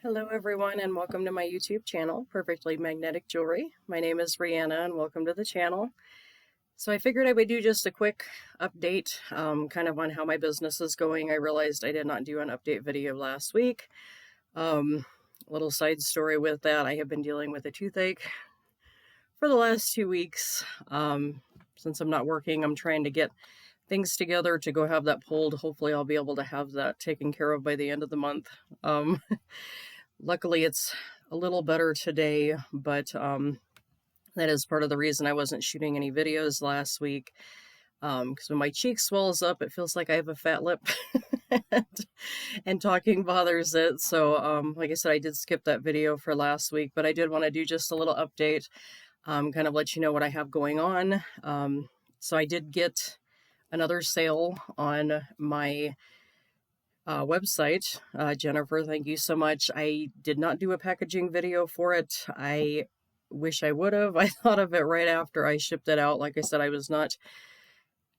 Hello everyone and welcome to my YouTube channel, Perfectly Magnetic Jewelry. My name is Brianna and welcome to the channel. So I figured I would do just a quick update kind of on how my business is going. I realized I did not do an update video last week. A little side story with that, I have been dealing with a toothache for the last 2 weeks. Since I'm not working, I'm trying to get things together to go have that pulled. Hopefully I'll be able to have that taken care of by the end of the month. Luckily it's a little better today, but that is part of the reason I wasn't shooting any videos last week. Because when my cheek swells up, it feels like I have a fat lip and talking bothers it. So like I said, I did skip that video for last week, but I did want to do just a little update, kind of let you know what I have going on. So I did get another sale on my website. Jennifer, thank you so much. I did not do a packaging video for it. I wish I would have. I thought of it right after I shipped it out. Like I said, I was not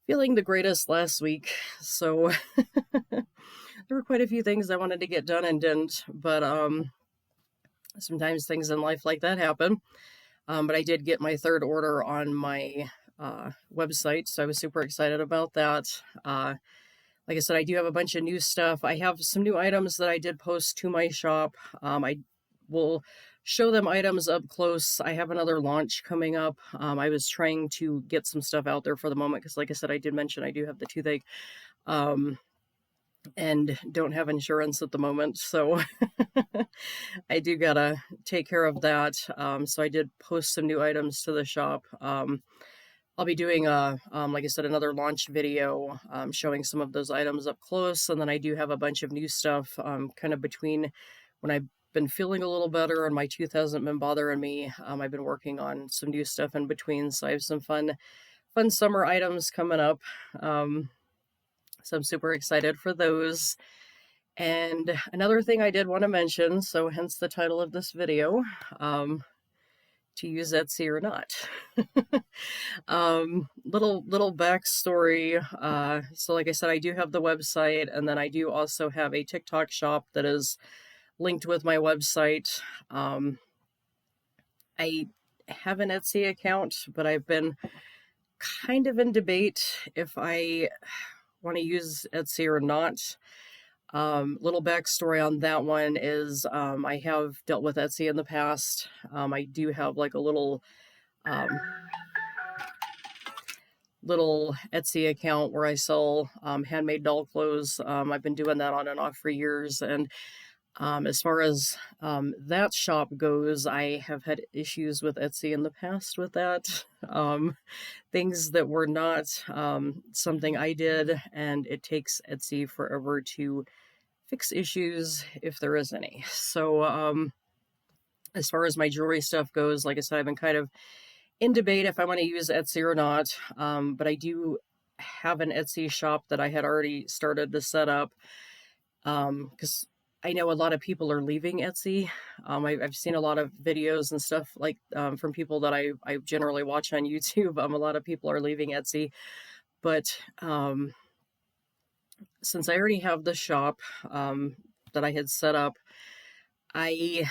feeling the greatest last week, so there were quite a few things I wanted to get done and didn't, but sometimes things in life like that happen. But I did get my third order on my website, so I was super excited about that. Like I said, I do have a bunch of new stuff. I have some new items that I did post to my shop. I will show them items up close. I have another launch coming up. I was trying to get some stuff out there for the moment because, like I said, I did mention I do have the toothache and don't have insurance at the moment. So I do gotta take care of that. So I did post some new items to the shop. I'll be doing like I said, another launch video showing some of those items up close. And then I do have a bunch of new stuff kind of between when I've been feeling a little better and my tooth hasn't been bothering me. I've been working on some new stuff in between. So I have some fun summer items coming up. So I'm super excited for those. And another thing I did want to mention, so hence the title of this video, to use Etsy or not. Little backstory. So like I said, I do have the website, and then I do also have a TikTok shop that is linked with my website. I have an Etsy account, but I've been kind of in debate if I want to use Etsy or not. Little backstory on that one is I have dealt with Etsy in the past. I do have like a little Etsy account where I sell handmade doll clothes. I've been doing that on and off for years, and as far as that shop goes, I have had issues with Etsy in the past with that. Things that were not something I did, and it takes Etsy forever to fix issues if there is any. So as far as my jewelry stuff goes, like I said, I've been kind of in debate if I want to use Etsy or not, but I do have an Etsy shop that I had already started to set up because I know a lot of people are leaving Etsy. I've seen a lot of videos and stuff like from people that I generally watch on YouTube. A lot of people are leaving Etsy, but since I already have the shop that I had set up, I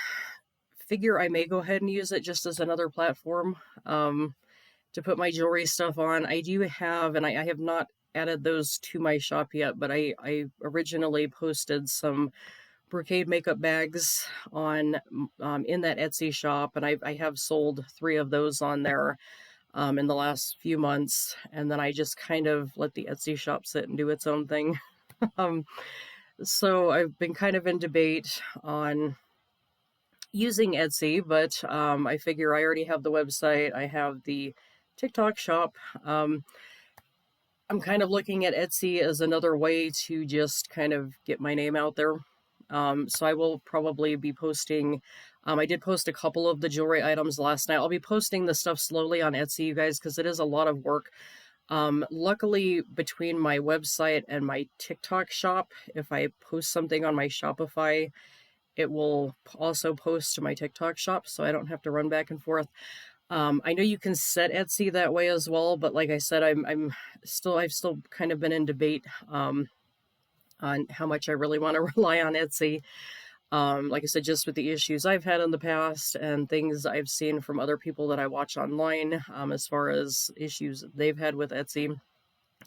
figure I may go ahead and use it just as another platform to put my jewelry stuff on. I do have, and I have not added those to my shop yet, but I originally posted some brocade makeup bags on in that Etsy shop, and I have sold 3 of those on there in the last few months, and then I just kind of let the Etsy shop sit and do its own thing. So I've been kind of in debate on using Etsy, but I figure I already have the website, I have the TikTok shop. I'm kind of looking at Etsy as another way to just kind of get my name out there. So I will probably be posting, I did post a couple of the jewelry items last night. I'll be posting the stuff slowly on Etsy, you guys, because it is a lot of work. Luckily, between my website and my TikTok shop, if I post something on my Shopify, it will also post to my TikTok shop, so I don't have to run back and forth. I know you can set Etsy that way as well, but like I said, I've still kind of been in debate on how much I really want to rely on Etsy. Like I said, just with the issues I've had in the past and things I've seen from other people that I watch online, as far as issues they've had with Etsy.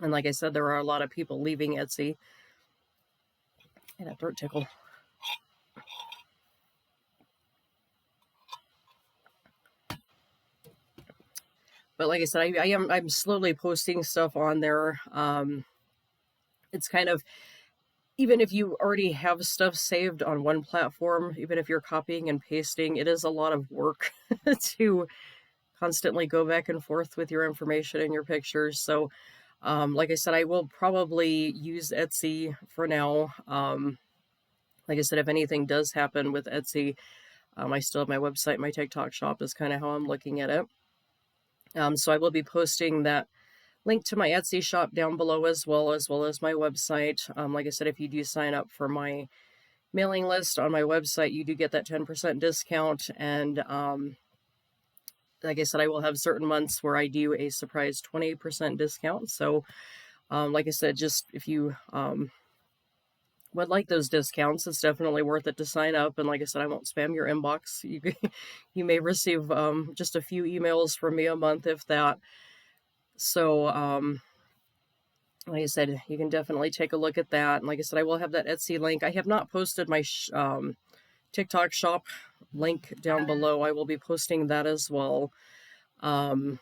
And like I said, there are a lot of people leaving Etsy. And a throat tickle. But like I said, I'm slowly posting stuff on there. It's kind of, even if you already have stuff saved on one platform, even if you're copying and pasting, it is a lot of work to constantly go back and forth with your information and your pictures. So, like I said, I will probably use Etsy for now. Like I said, if anything does happen with Etsy, I still have my website, my TikTok shop is kind of how I'm looking at it. So I will be posting that link to my Etsy shop down below as well as my website. Like I said, if you do sign up for my mailing list on my website, you do get that 10% discount. And like I said, I will have certain months where I do a surprise 20% discount. So like I said, just if you would like those discounts, it's definitely worth it to sign up. And like I said, I won't spam your inbox. You may receive just a few emails from me a month, if that. So like I said, you can definitely take a look at that. And like I said, I will have that Etsy link. I have not posted my TikTok shop link down below. I will be posting that as well. Once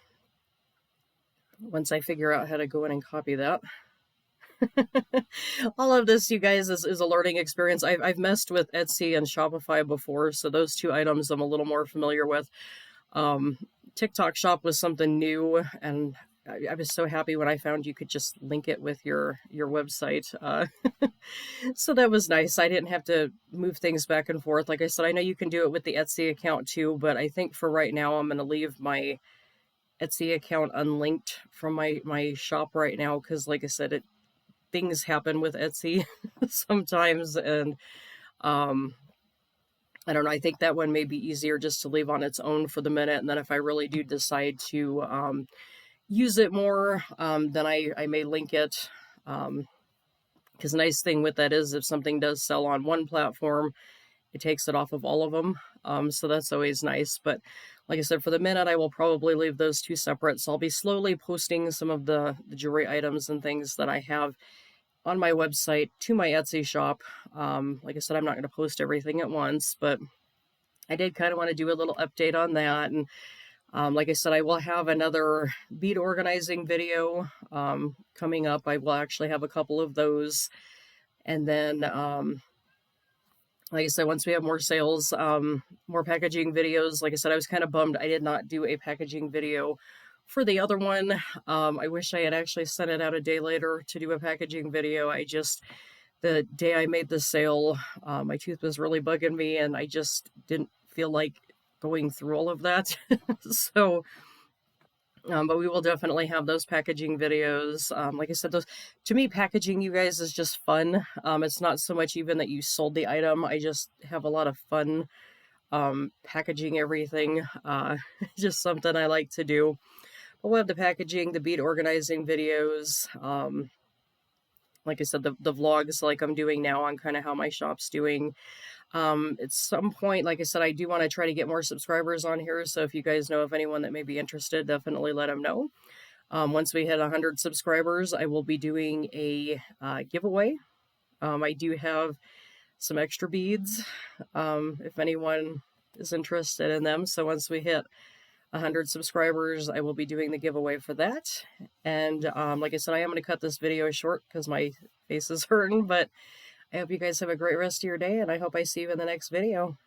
I figure out how to go in and copy that. All of this, you guys, is a learning experience. I've messed with Etsy and Shopify before, so those two items I'm a little more familiar with. TikTok shop was something new, and I was so happy when I found you could just link it with your website. So that was nice. I didn't have to move things back and forth. Like I said, I know you can do it with the Etsy account too, but I think for right now, I'm going to leave my Etsy account unlinked from my shop right now, because like I said, things happen with Etsy sometimes, and I don't know, I think that one may be easier just to leave on its own for the minute, and then if I really do decide to use it more, then I may link it, because the nice thing with that is if something does sell on one platform, it takes it off of all of them, so that's always nice. But like I said, for the minute, I will probably leave those two separate, so I'll be slowly posting some of the jewelry items and things that I have on my website to my Etsy shop. Like I said, I'm not going to post everything at once, but I did kind of want to do a little update on that. And like I said, I will have another bead organizing video coming up. I will actually have a couple of those. And then, like I said, once we have more sales, more packaging videos, like I said, I was kind of bummed I did not do a packaging video for the other one. I wish I had actually sent it out a day later to do a packaging video. The day I made the sale, my tooth was really bugging me, and I just didn't feel like going through all of that. So, but we will definitely have those packaging videos. Like I said, to me, packaging, you guys, is just fun. It's not so much even that you sold the item. I just have a lot of fun packaging everything. Just something I like to do. But we'll have the packaging, the bead organizing videos. Like I said, the vlogs like I'm doing now on kind of how my shop's doing. At some point, like I said, I do want to try to get more subscribers on here. So if you guys know of anyone that may be interested, definitely let them know. Once we hit 100 subscribers, I will be doing a giveaway. I do have some extra beads if anyone is interested in them. So once we hit 100 subscribers, I will be doing the giveaway for that. And like I said, I am going to cut this video short because my face is hurting, but I hope you guys have a great rest of your day, and I hope I see you in the next video.